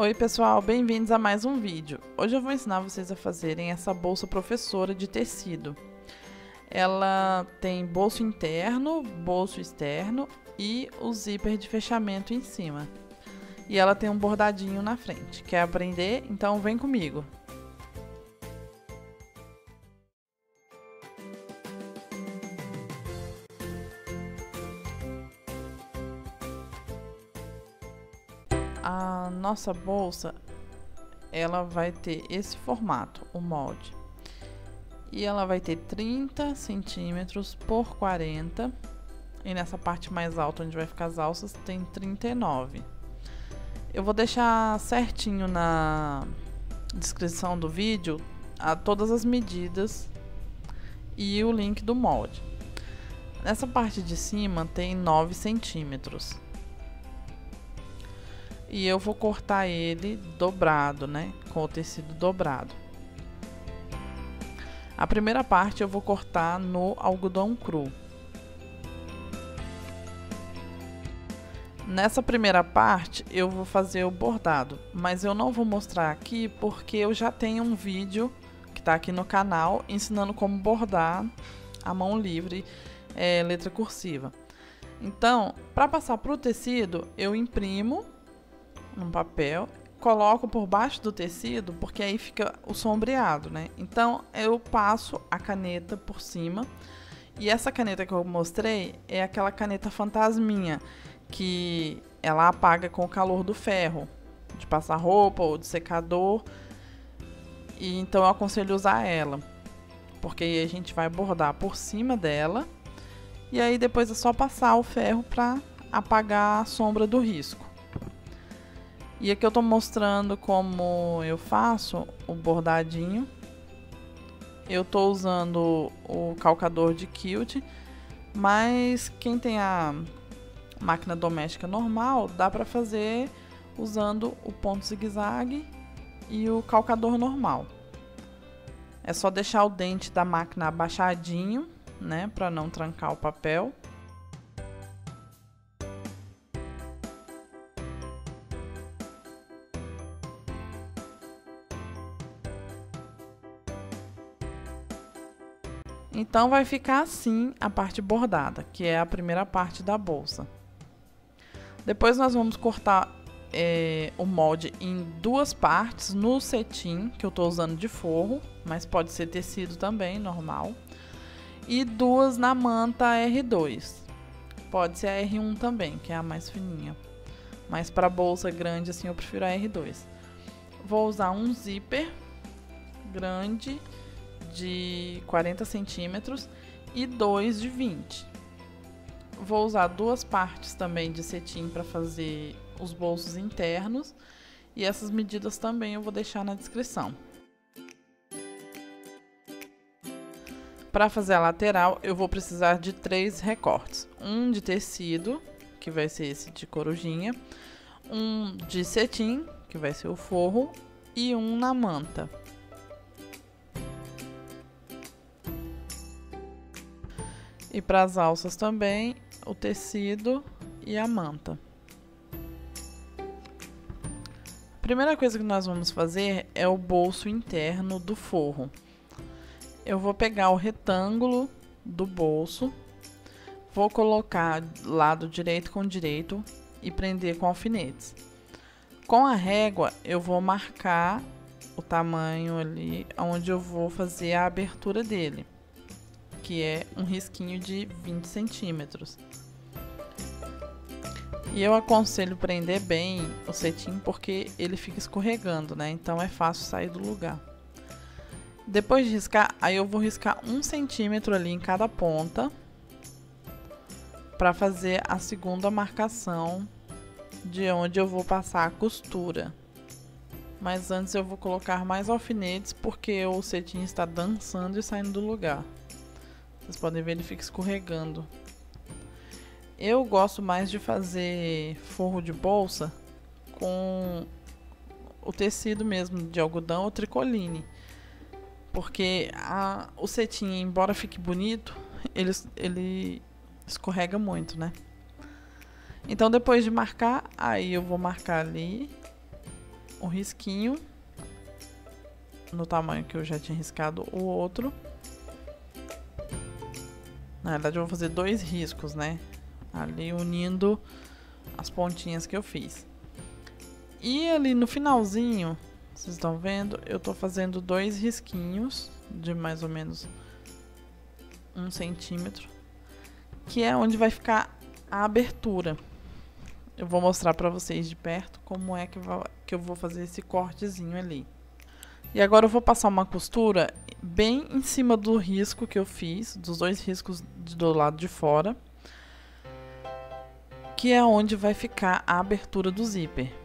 Oi pessoal, bem-vindos a mais um vídeo. Hoje eu vou ensinar vocês a fazerem essa bolsa professora de tecido. Ela tem bolso interno, bolso externo e o zíper de fechamento em cima. E ela tem um bordadinho na frente. Quer aprender? Então vem comigo! A nossa bolsa, ela vai ter esse formato, o molde. E ela vai ter 30 centímetros por 40. E nessa parte mais alta, onde vai ficar as alças, tem 39. Eu vou deixar certinho na descrição do vídeo todas as medidas e o link do molde. Nessa parte de cima tem 9 centímetros. E eu vou cortar ele dobrado, né? Com o tecido dobrado. A primeira parte eu vou cortar no algodão cru. Nessa primeira parte eu vou fazer o bordado, mas eu não vou mostrar aqui porque eu já tenho um vídeo que tá aqui no canal ensinando como bordar a mão livre, letra cursiva. Então, para passar pro tecido, eu imprimo num papel, coloco por baixo do tecido, porque aí fica o sombreado, né? Então, eu passo a caneta por cima. E essa caneta que eu mostrei é aquela caneta fantasminha, que ela apaga com o calor do ferro, de passar roupa ou de secador. E então eu aconselho usar ela, porque aí a gente vai bordar por cima dela. E aí depois é só passar o ferro para apagar a sombra do risco. E aqui eu tô mostrando como eu faço o bordadinho. Eu tô usando o calcador de quilt, mas quem tem a máquina doméstica normal, dá pra fazer usando o ponto zigue-zague e o calcador normal. É só deixar o dente da máquina abaixadinho, né, pra não trancar o papel. Então vai ficar assim a parte bordada, que é a primeira parte da bolsa. Depois nós vamos cortar o molde em duas partes no cetim, que eu estou usando de forro, mas pode ser tecido também, normal. E duas na manta R2. Pode ser a R1 também, que é a mais fininha. Mas para bolsa grande assim eu prefiro a R2. Vou usar um zíper grande de 40 centímetros e dois de 20. Vou usar duas partes também de cetim para fazer os bolsos internos. E essas medidas também eu vou deixar na descrição. Para fazer a lateral, eu vou precisar de 3 recortes. Um de tecido, que vai ser esse de corujinha. Um de cetim, que vai ser o forro. E um na manta. E para as alças também, o tecido e a manta. A primeira coisa que nós vamos fazer é o bolso interno do forro. Eu vou pegar o retângulo do bolso, vou colocar lado direito com direito e prender com alfinetes. Com a régua, eu vou marcar o tamanho ali onde eu vou fazer a abertura dele, que é um risquinho de 20 centímetros. E eu aconselho prender bem o cetim porque ele fica escorregando, né? Então é fácil sair do lugar. Depois de riscar, aí eu vou riscar 1 centímetro ali em cada ponta para fazer a segunda marcação de onde eu vou passar a costura. Mas antes eu vou colocar mais alfinetes porque o cetim está dançando e saindo do lugar. Vocês podem ver, ele fica escorregando. Eu gosto mais de fazer forro de bolsa com o tecido mesmo de algodão ou tricoline. Porque o cetim, embora fique bonito, ele escorrega muito, né? Então depois de marcar, aí eu vou marcar ali o risquinho no tamanho que eu já tinha riscado o outro. Na verdade eu vou fazer 2 riscos, né? Ali unindo as pontinhas que eu fiz. E ali no finalzinho, vocês estão vendo? Eu tô fazendo 2 risquinhos de mais ou menos 1 centímetro, que é onde vai ficar a abertura. Eu vou mostrar pra vocês de perto como é que eu vou fazer esse cortezinho ali. E agora eu vou passar uma costura bem em cima do risco que eu fiz, dos 2 riscos do lado de fora, que é onde vai ficar a abertura do zíper.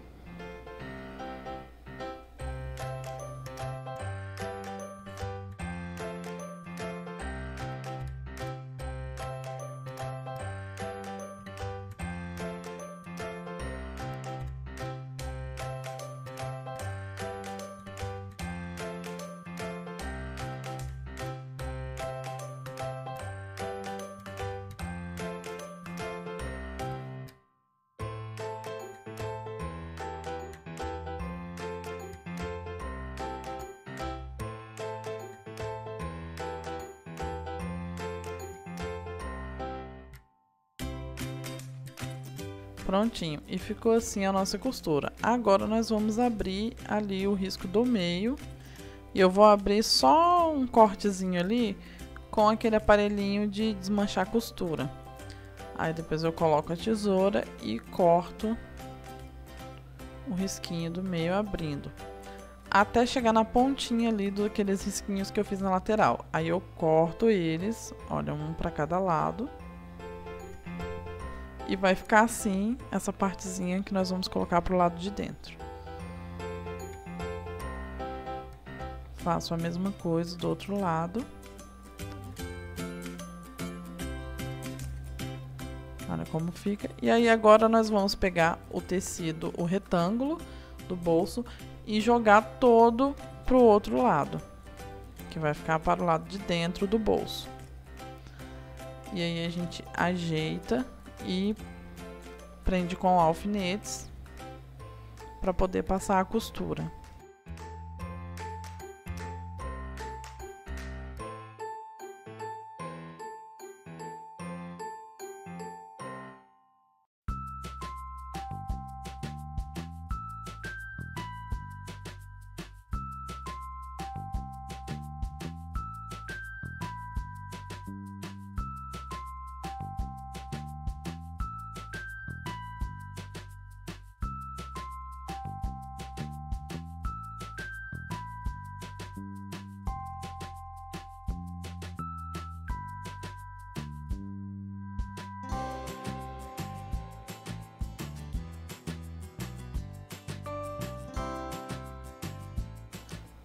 Prontinho, e ficou assim a nossa costura. Agora nós vamos abrir ali o risco do meio. E eu vou abrir só um cortezinho ali com aquele aparelhinho de desmanchar costura. Aí depois eu coloco a tesoura e corto o risquinho do meio abrindo. Até chegar na pontinha ali daqueles risquinhos que eu fiz na lateral. Aí eu corto eles, olha, um para cada lado. E vai ficar assim, essa partezinha que nós vamos colocar pro lado de dentro. Faço a mesma coisa do outro lado. Olha como fica. E aí agora nós vamos pegar o tecido, o retângulo do bolso e jogar todo pro outro lado, que vai ficar para o lado de dentro do bolso. E aí a gente ajeita e prende com alfinetes para poder passar a costura.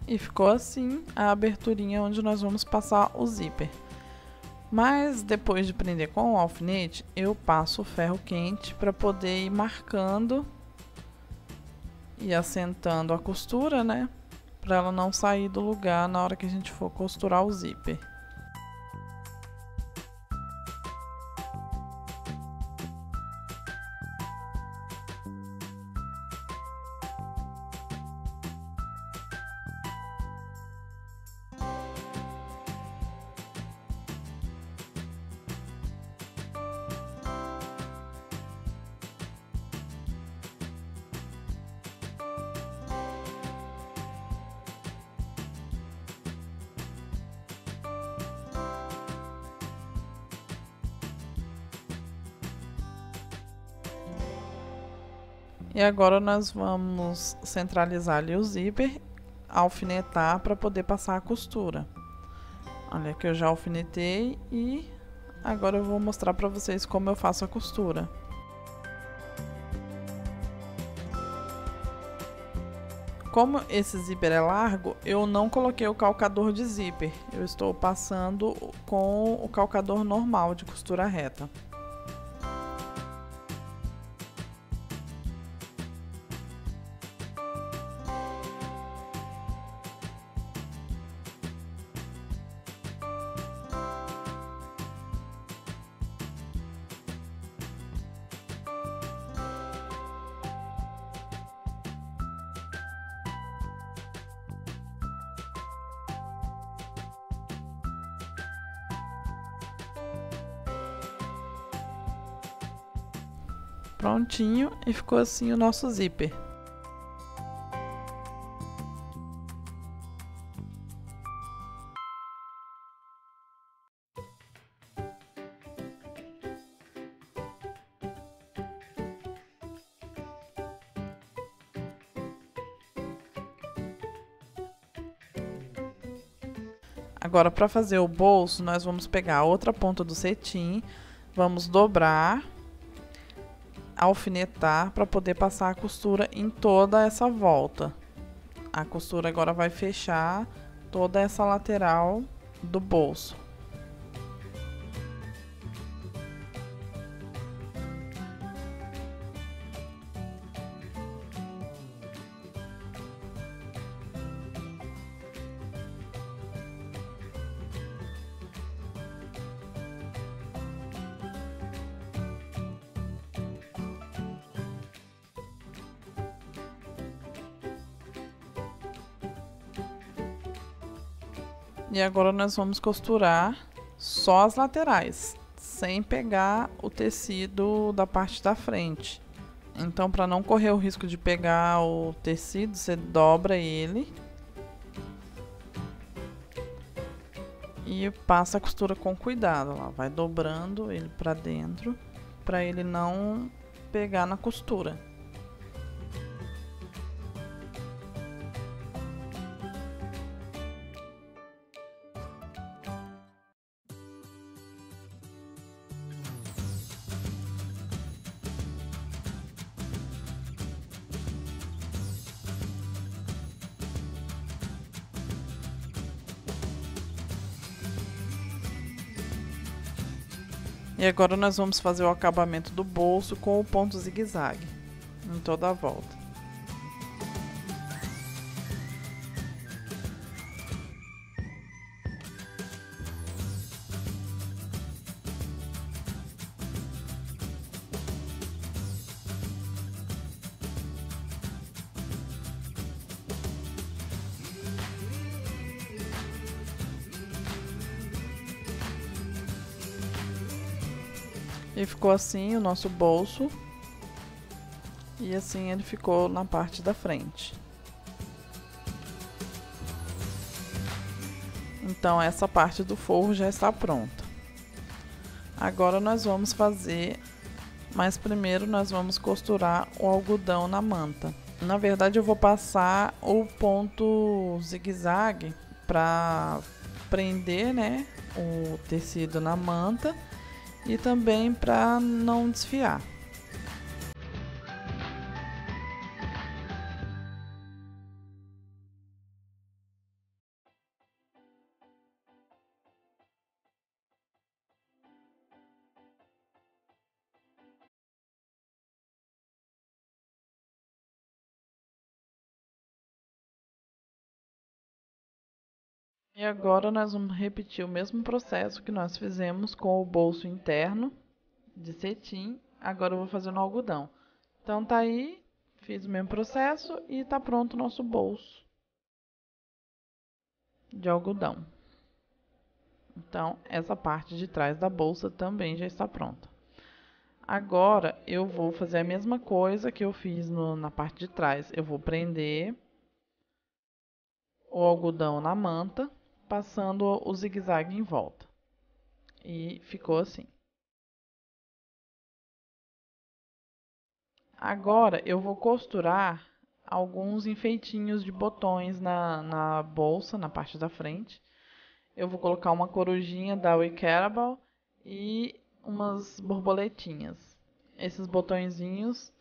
E ficou assim a aberturinha onde nós vamos passar o zíper. Mas depois de prender com o alfinete, eu passo o ferro quente para poder ir marcando e assentando a costura, né? Para ela não sair do lugar na hora que a gente for costurar o zíper. E agora nós vamos centralizar ali o zíper, alfinetar para poder passar a costura. Olha que eu já alfinetei e agora eu vou mostrar para vocês como eu faço a costura. Como esse zíper é largo, eu não coloquei o calcador de zíper. Eu estou passando com o calcador normal de costura reta. Prontinho, e ficou assim o nosso zíper. Agora, para fazer o bolso, nós vamos pegar a outra ponta do cetim, vamos dobrar, alfinetar para poder passar a costura em toda essa volta. A costura agora vai fechar toda essa lateral do bolso. E agora nós vamos costurar só as laterais, sem pegar o tecido da parte da frente. Então, para não correr o risco de pegar o tecido, você dobra ele e passa a costura com cuidado. Lá, vai dobrando ele para dentro, para ele não pegar na costura. E agora nós vamos fazer o acabamento do bolso com o ponto zigue-zague em toda a volta. E ficou assim o nosso bolso. E assim ele ficou na parte da frente. Então essa parte do forro já está pronta. Agora nós vamos fazer, mas primeiro nós vamos costurar o algodão na manta. Na verdade eu vou passar o ponto zigue-zague para prender, né, o tecido na manta. E também para não desfiar. E agora nós vamos repetir o mesmo processo que nós fizemos com o bolso interno de cetim. Agora eu vou fazer no algodão. Então tá aí, fiz o mesmo processo e tá pronto o nosso bolso de algodão. Então essa parte de trás da bolsa também já está pronta. Agora eu vou fazer a mesma coisa que eu fiz na parte de trás. Eu vou prender o algodão na manta, passando o zigue-zague em volta. E ficou assim. Agora eu vou costurar alguns enfeitinhos de botões na bolsa, na parte da frente. Eu vou colocar uma corujinha da Wickable e umas borboletinhas. Esses botõezinhos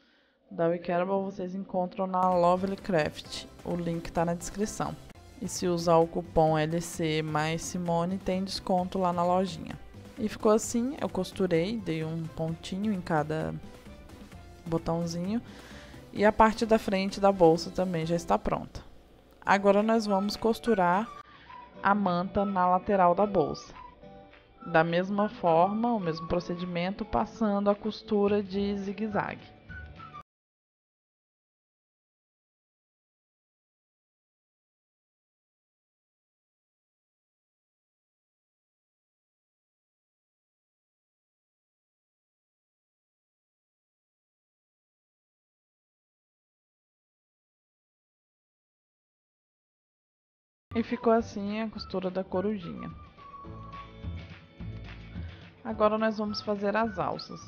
da Wickable vocês encontram na Lovely Craft. O link está na descrição. E se usar o cupom LC mais Simone, tem desconto lá na lojinha. E ficou assim, eu costurei, dei um pontinho em cada botãozinho. E a parte da frente da bolsa também já está pronta. Agora nós vamos costurar a manta na lateral da bolsa. Da mesma forma, o mesmo procedimento, passando a costura de zigue-zague. E ficou assim a costura da corujinha. Agora nós vamos fazer as alças.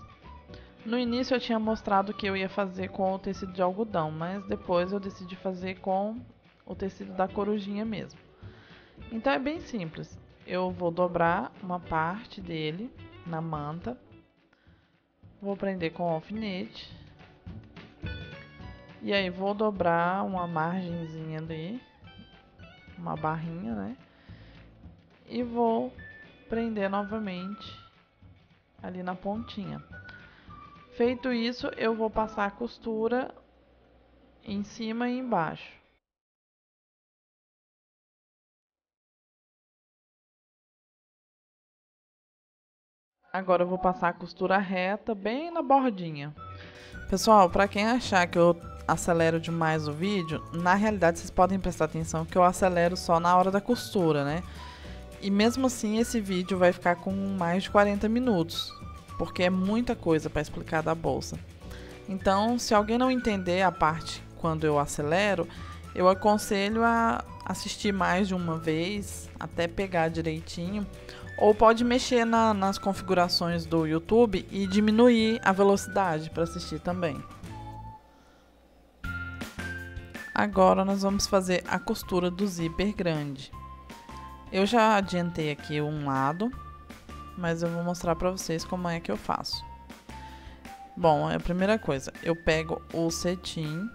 No início eu tinha mostrado que eu ia fazer com o tecido de algodão, mas depois eu decidi fazer com o tecido da corujinha mesmo. Então é bem simples. Eu vou dobrar uma parte dele na manta. Vou prender com o alfinete. E aí vou dobrar uma margenzinha ali, uma barrinha, né? E vou prender novamente ali na pontinha. Feito isso, eu vou passar a costura em cima e embaixo. Agora eu vou passar a costura reta bem na bordinha. Pessoal, para quem achar que eu acelero demais o vídeo, na realidade vocês podem prestar atenção que eu acelero só na hora da costura, né? E mesmo assim esse vídeo vai ficar com mais de 40 minutos, porque é muita coisa para explicar da bolsa. Então, se alguém não entender a parte quando eu acelero, eu aconselho a assistir mais de uma vez, até pegar direitinho. Ou pode mexer nas configurações do YouTube e diminuir a velocidade para assistir também. Agora nós vamos fazer a costura do zíper grande. Eu já adiantei aqui um lado, mas eu vou mostrar para vocês como é que eu faço. Bom, a primeira coisa, eu pego o cetim,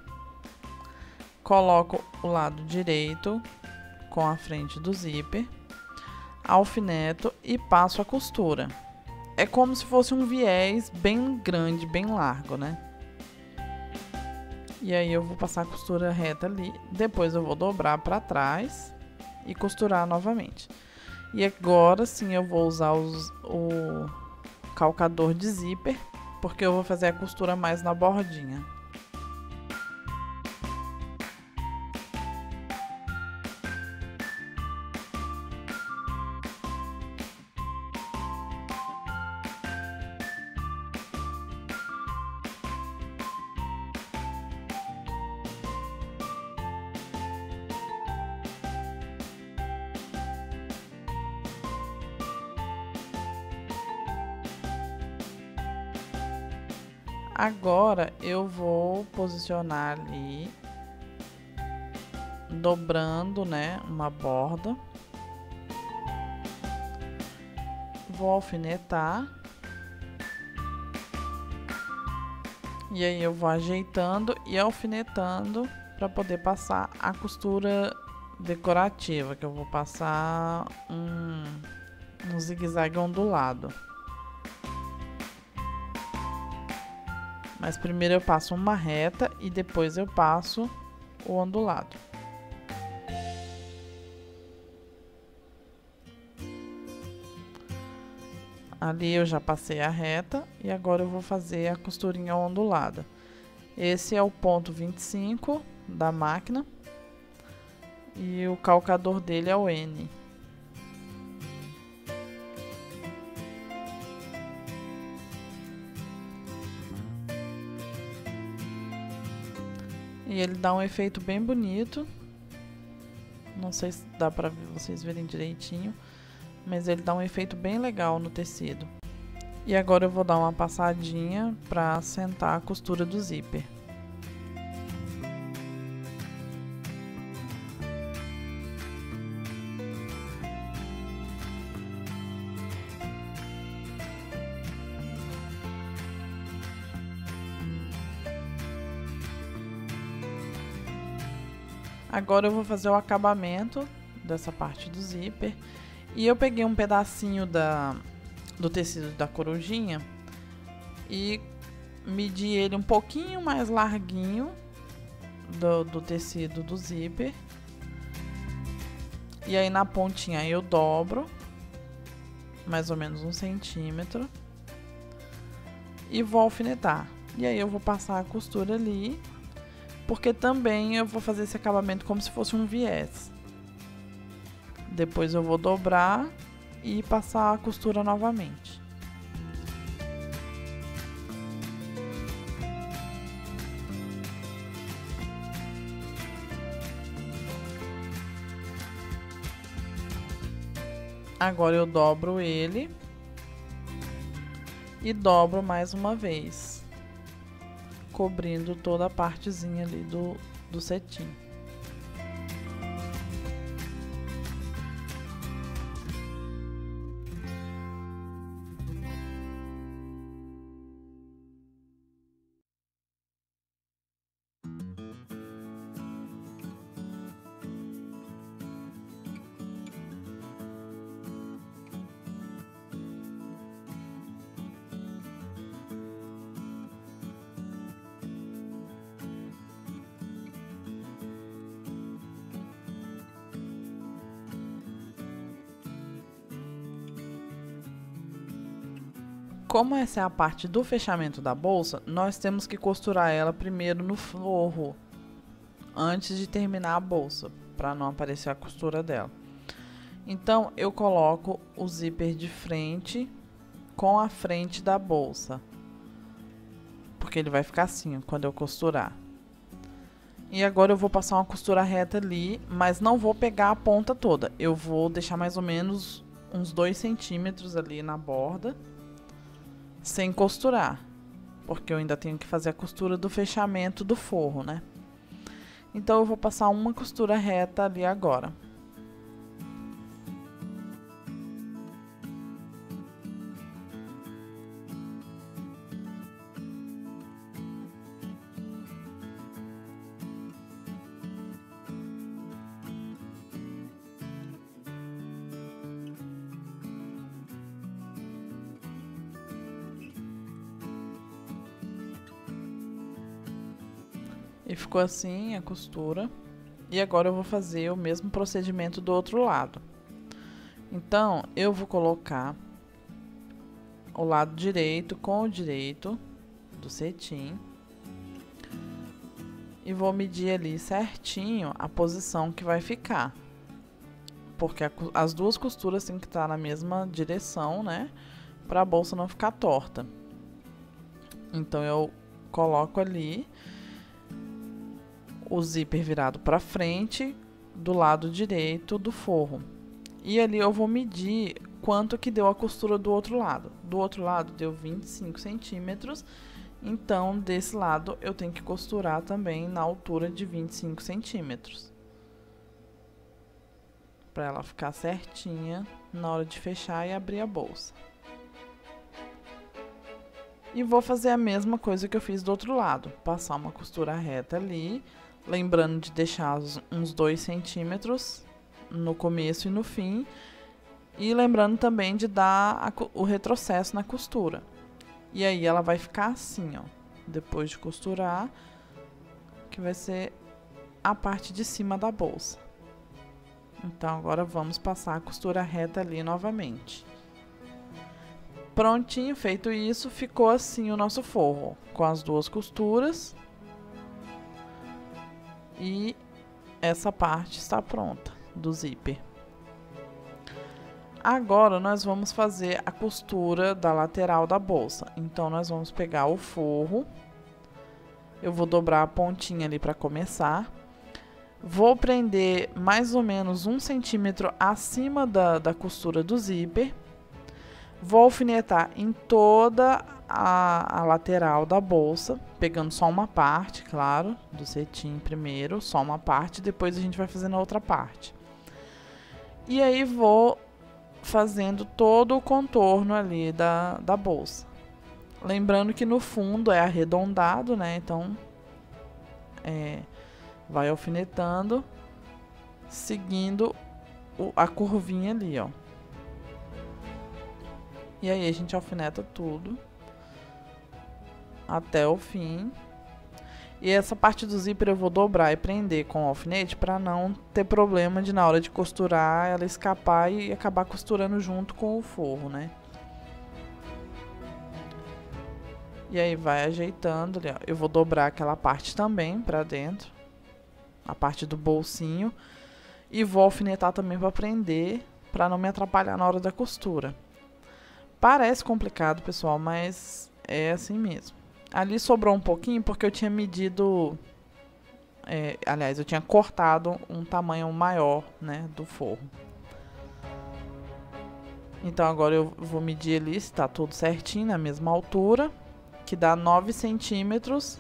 coloco o lado direito com a frente do zíper, alfineto e passo a costura. É como se fosse um viés bem grande, bem largo, né? E aí eu vou passar a costura reta ali, depois eu vou dobrar para trás e costurar novamente. E agora sim eu vou usar o calcador de zíper, porque eu vou fazer a costura mais na bordinha. Agora eu vou posicionar ali, dobrando, né, uma borda. Vou alfinetar. E aí eu vou ajeitando e alfinetando para poder passar a costura decorativa, que eu vou passar um zigue-zague ondulado. Mas primeiro eu passo uma reta e depois eu passo o ondulado. Ali eu já passei a reta e agora eu vou fazer a costurinha ondulada. Esse é o ponto 25 da máquina e o calcador dele é o N. E ele dá um efeito bem bonito. Não sei se dá pra vocês verem direitinho, mas ele dá um efeito bem legal no tecido. E agora eu vou dar uma passadinha para assentar a costura do zíper. Agora eu vou fazer o acabamento dessa parte do zíper. E eu peguei um pedacinho do tecido da corujinha e medi ele um pouquinho mais larguinho do tecido do zíper. E aí na pontinha eu dobro mais ou menos 1 centímetro e vou alfinetar. E aí eu vou passar a costura ali, porque também eu vou fazer esse acabamento como se fosse um viés. Depois eu vou dobrar e passar a costura novamente. Agora eu dobro ele e dobro mais uma vez, cobrindo toda a partezinha ali do cetim. Como essa é a parte do fechamento da bolsa, nós temos que costurar ela primeiro no forro, antes de terminar a bolsa, para não aparecer a costura dela. Então, eu coloco o zíper de frente com a frente da bolsa, porque ele vai ficar assim quando eu costurar. E agora eu vou passar uma costura reta ali, mas não vou pegar a ponta toda. Eu vou deixar mais ou menos uns 2 centímetros ali na borda, sem costurar, porque eu ainda tenho que fazer a costura do fechamento do forro, né? Então eu vou passar uma costura reta ali agora. E ficou assim a costura. E agora eu vou fazer o mesmo procedimento do outro lado. Então, eu vou colocar o lado direito com o direito do cetim. E vou medir ali certinho a posição que vai ficar. Porque as duas costuras têm que estar na mesma direção, né? Para a bolsa não ficar torta. Então, eu coloco ali o zíper virado para frente do lado direito do forro. E ali eu vou medir quanto que deu a costura do outro lado. Do outro lado deu 25 centímetros, então desse lado eu tenho que costurar também na altura de 25 centímetros. Para ela ficar certinha na hora de fechar e abrir a bolsa. E vou fazer a mesma coisa que eu fiz do outro lado. Passar uma costura reta ali. Lembrando de deixar uns 2 centímetros no começo e no fim. E lembrando também de dar o retrocesso na costura. E aí ela vai ficar assim, ó. Depois de costurar, que vai ser a parte de cima da bolsa. Então, agora vamos passar a costura reta ali novamente. Prontinho, feito isso, ficou assim o nosso forro. Com as duas costuras. E essa parte está pronta do zíper. Agora nós vamos fazer a costura da lateral da bolsa. Então nós vamos pegar o forro. Eu vou dobrar a pontinha ali para começar. Vou prender mais ou menos 1 centímetro acima da costura do zíper. Vou alfinetar em toda a lateral da bolsa, pegando só uma parte, claro, do cetim primeiro, só uma parte, depois a gente vai fazendo a outra parte. E aí vou fazendo todo o contorno ali da bolsa. Lembrando que no fundo é arredondado, né? Então, vai alfinetando, seguindo a curvinha ali, ó. E aí a gente alfineta tudo até o fim. E essa parte do zíper eu vou dobrar e prender com o alfinete para não ter problema de na hora de costurar ela escapar e acabar costurando junto com o forro, né? E aí vai ajeitando ali, ó. Eu vou dobrar aquela parte também para dentro, a parte do bolsinho, e vou alfinetar também para prender, para não me atrapalhar na hora da costura. Parece complicado, pessoal, mas é assim mesmo. Ali sobrou um pouquinho porque eu tinha medido... aliás, eu tinha cortado um tamanho maior, né, do forro. Então agora eu vou medir ali se tá tudo certinho, na mesma altura, que dá 9 centímetros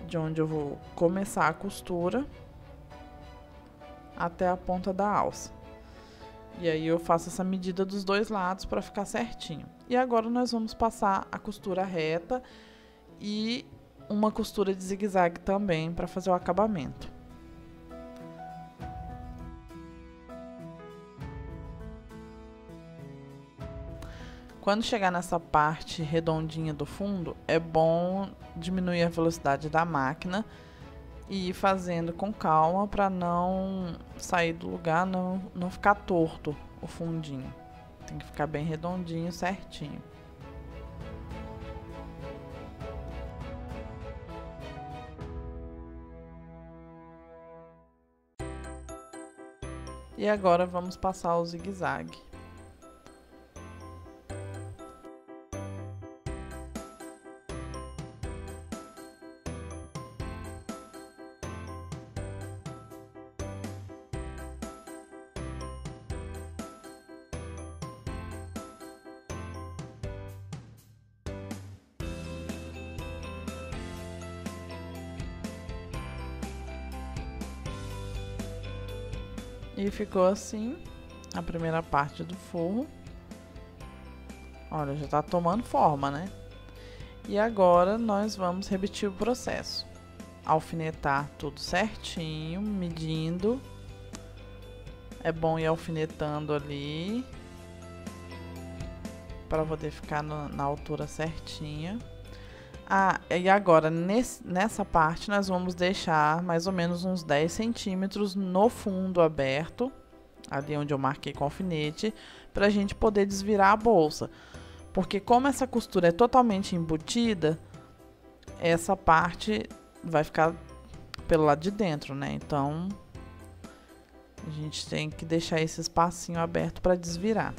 de onde eu vou começar a costura até a ponta da alça. E aí eu faço essa medida dos dois lados para ficar certinho. E agora nós vamos passar a costura reta e uma costura de zigue-zague também para fazer o acabamento. Quando chegar nessa parte redondinha do fundo, é bom diminuir a velocidade da máquina e ir fazendo com calma para não sair do lugar, não ficar torto o fundinho. Tem que ficar bem redondinho, certinho. E agora vamos passar o zigue-zague. E ficou assim a primeira parte do forro. Olha, já tá tomando forma, né? E agora nós vamos repetir o processo. Alfinetar tudo certinho, medindo. É bom ir alfinetando ali para poder ficar na altura certinha. Ah, e agora nessa parte nós vamos deixar mais ou menos uns 10 centímetros no fundo aberto, ali onde eu marquei com alfinete, para a gente poder desvirar a bolsa. Porque como essa costura é totalmente embutida, essa parte vai ficar pelo lado de dentro, né? Então a gente tem que deixar esse espacinho aberto para desvirar.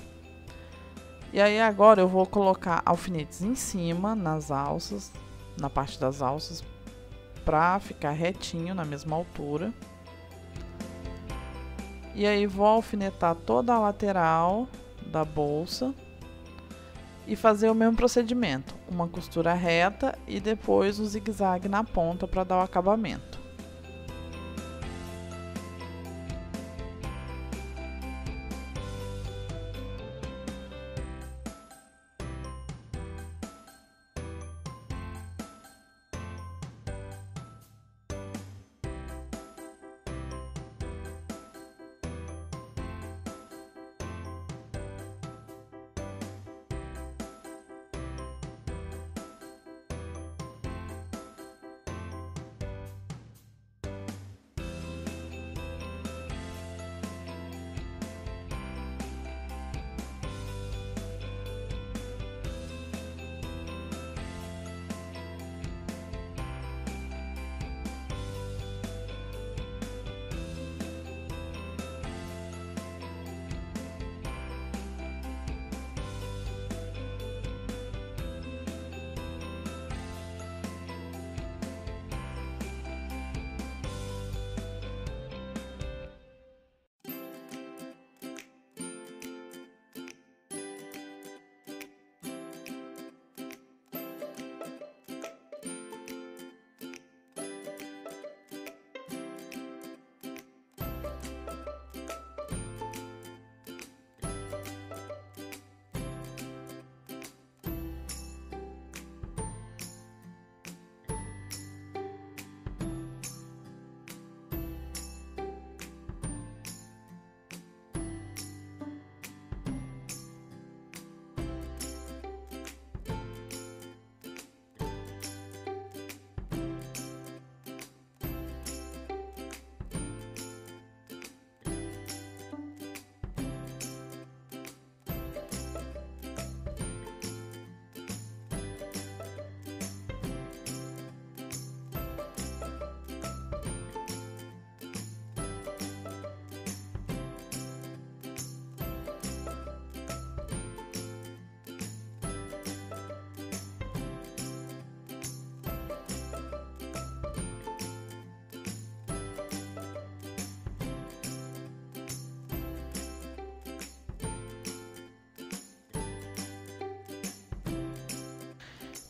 E aí agora eu vou colocar alfinetes em cima, nas alças, na parte das alças, pra ficar retinho na mesma altura. E aí vou alfinetar toda a lateral da bolsa e fazer o mesmo procedimento, uma costura reta e depois o zigue-zague na ponta para dar o acabamento.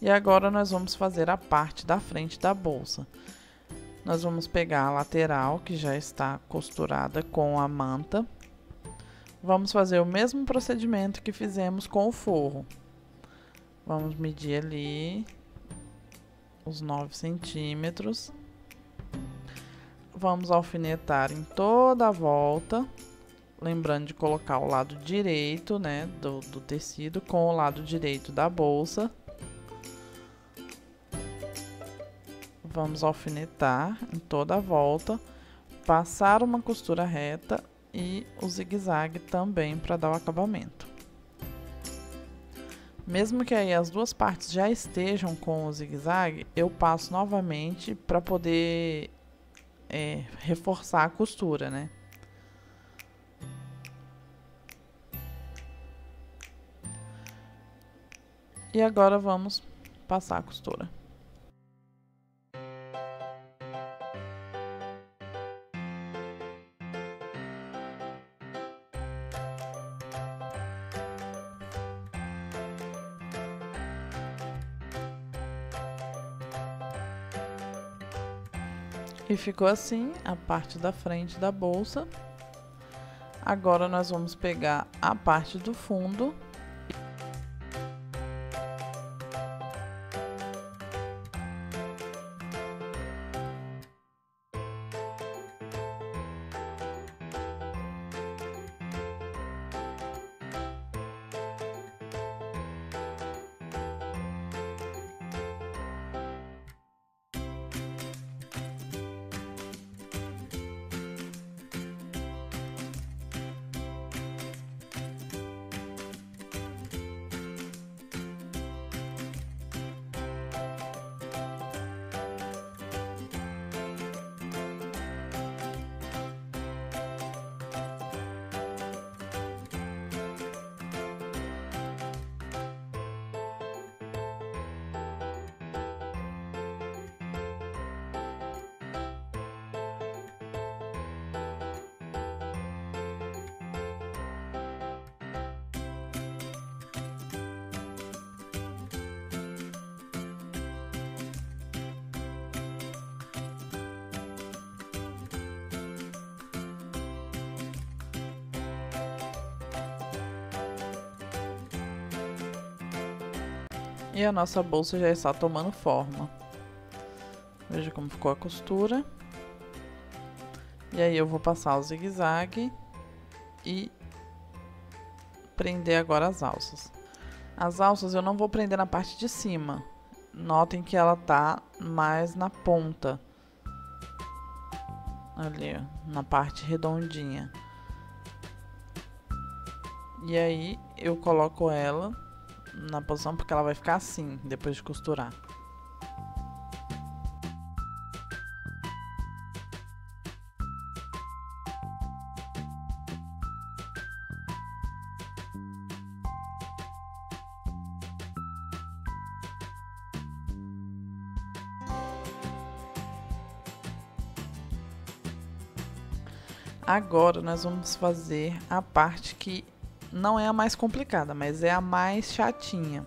E agora nós vamos fazer a parte da frente da bolsa. Nós vamos pegar a lateral, que já está costurada com a manta. Vamos fazer o mesmo procedimento que fizemos com o forro. Vamos medir ali os 9 centímetros. Vamos alfinetar em toda a volta. Lembrando de colocar o lado direito, né, do tecido com o lado direito da bolsa. Vamos alfinetar em toda a volta, passar uma costura reta e o zigue-zague também para dar o acabamento. Mesmo que aí as duas partes já estejam com o zigue-zague, eu passo novamente para poder reforçar a costura, né? E agora vamos passar a costura. E ficou assim a parte da frente da bolsa. Agora nós vamos pegar a parte do fundo. E a nossa bolsa já está tomando forma. Veja como ficou a costura. E aí eu vou passar o zigue-zague e prender agora as alças. As alças eu não vou prender na parte de cima. Notem que ela tá mais na ponta. Ali, ó, na parte redondinha. E aí eu coloco ela na posição porque ela vai ficar assim depois de costurar. Agora nós vamos fazer a parte que não é a mais complicada, mas é a mais chatinha.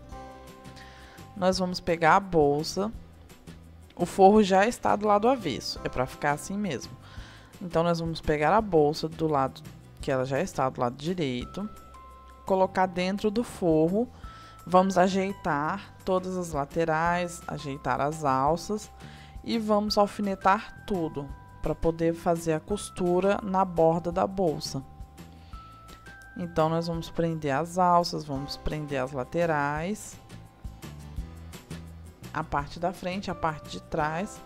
Nós vamos pegar a bolsa. O forro já está do lado avesso, é para ficar assim mesmo. Então nós vamos pegar a bolsa do lado que ela já está do lado direito, colocar dentro do forro. Vamos ajeitar todas as laterais, ajeitar as alças e vamos alfinetar tudo para poder fazer a costura na borda da bolsa. Então nós vamos prender as alças, vamos prender as laterais, a parte da frente, a parte de trás,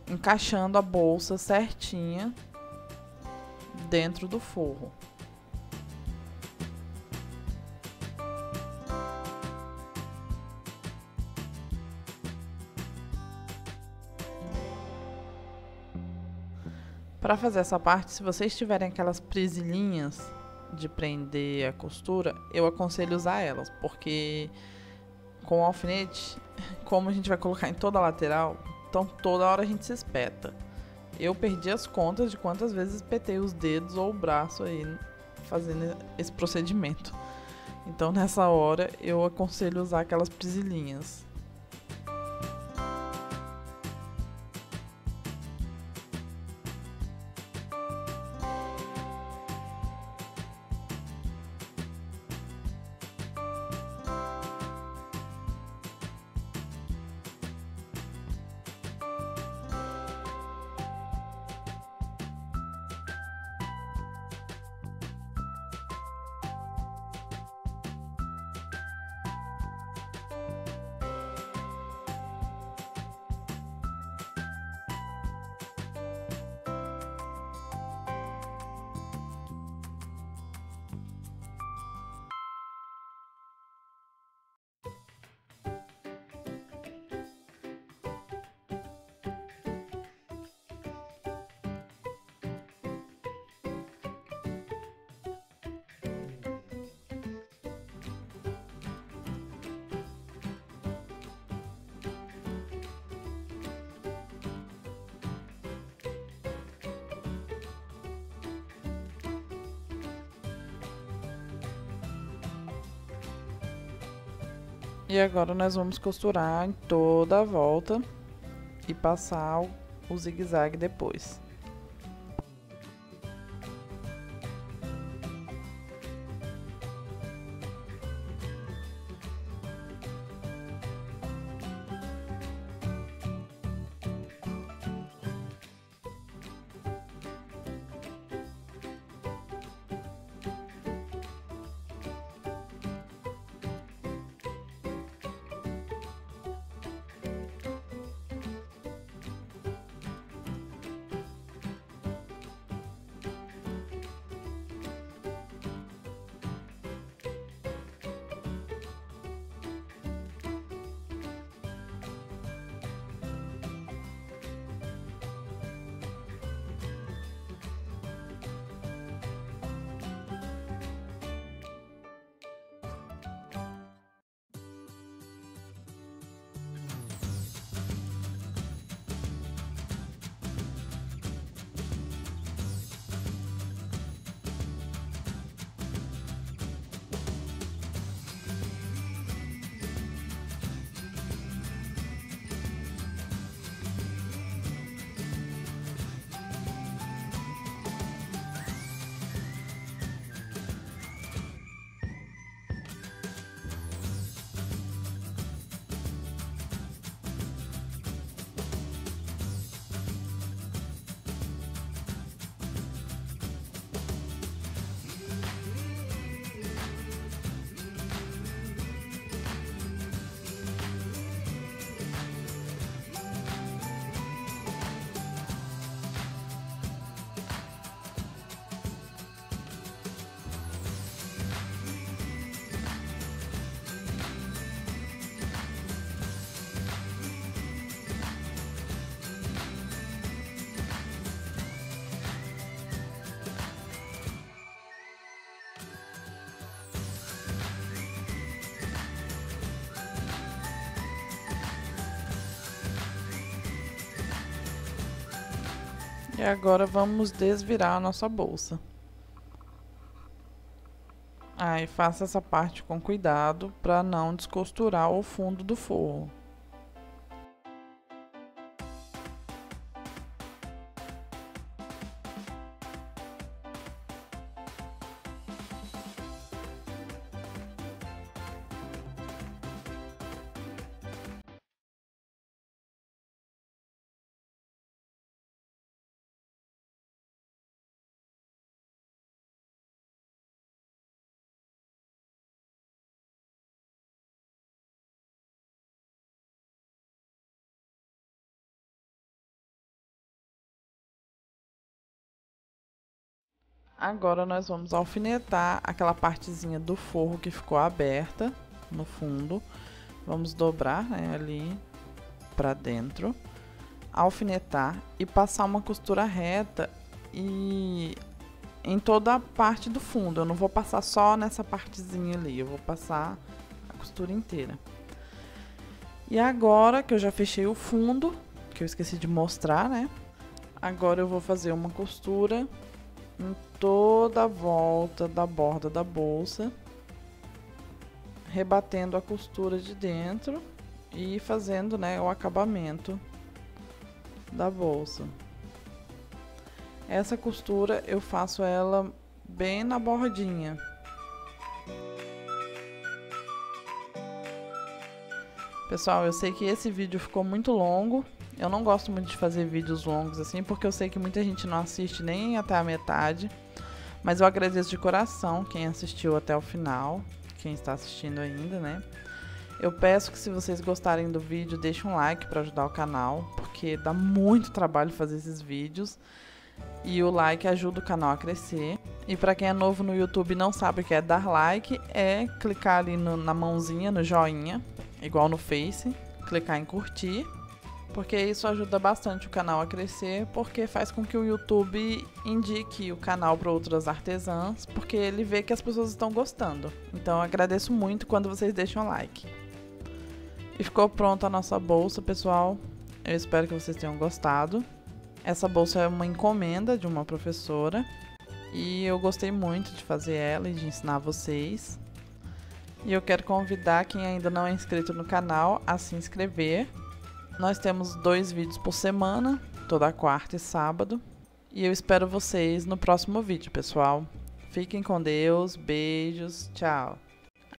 encaixando a bolsa certinha dentro do forro. Para fazer essa parte, se vocês tiverem aquelas presilhinhas de prender a costura, eu aconselho usar elas, porque com o alfinete, como a gente vai colocar em toda a lateral, então toda hora a gente se espeta. Eu perdi as contas de quantas vezes espetei os dedos ou o braço aí fazendo esse procedimento. Então nessa hora eu aconselho usar aquelas presilhinhas. E agora nós vamos costurar em toda a volta e passar o zigue-zague depois. E agora vamos desvirar a nossa bolsa. Aí faça essa parte com cuidado para não descosturar o fundo do forro. Agora nós vamos alfinetar aquela partezinha do forro que ficou aberta no fundo. Vamos dobrar, né, ali pra dentro, alfinetar e passar uma costura reta e em toda a parte do fundo. Eu não vou passar só nessa partezinha ali, eu vou passar a costura inteira. E agora que eu já fechei o fundo, que eu esqueci de mostrar, né? Agora eu vou fazer uma costura em toda a volta da borda da bolsa rebatendo a costura de dentro e fazendo, né, o acabamento da bolsa. Essa costura eu faço ela bem na bordinha. Pessoal, eu sei que esse vídeo ficou muito longo. Eu não gosto muito de fazer vídeos longos assim, porque eu sei que muita gente não assiste nem até a metade. Mas eu agradeço de coração quem assistiu até o final, quem está assistindo ainda, né? Eu peço que, se vocês gostarem do vídeo, deixem um like para ajudar o canal, porque dá muito trabalho fazer esses vídeos. E o like ajuda o canal a crescer. E para quem é novo no YouTube e não sabe o que é dar like, é clicar ali na mãozinha, no joinha, igual no Face, clicar em curtir, porque isso ajuda bastante o canal a crescer, porque faz com que o YouTube indique o canal para outras artesãs, porque ele vê que as pessoas estão gostando. Então eu agradeço muito quando vocês deixam like. E ficou pronta a nossa bolsa, pessoal. Eu espero que vocês tenham gostado. Essa bolsa é uma encomenda de uma professora e eu gostei muito de fazer ela e de ensinar vocês. E eu quero convidar quem ainda não é inscrito no canal a se inscrever. Nós temos 2 vídeos por semana, toda quarta e sábado. E eu espero vocês no próximo vídeo, pessoal. Fiquem com Deus, beijos, tchau!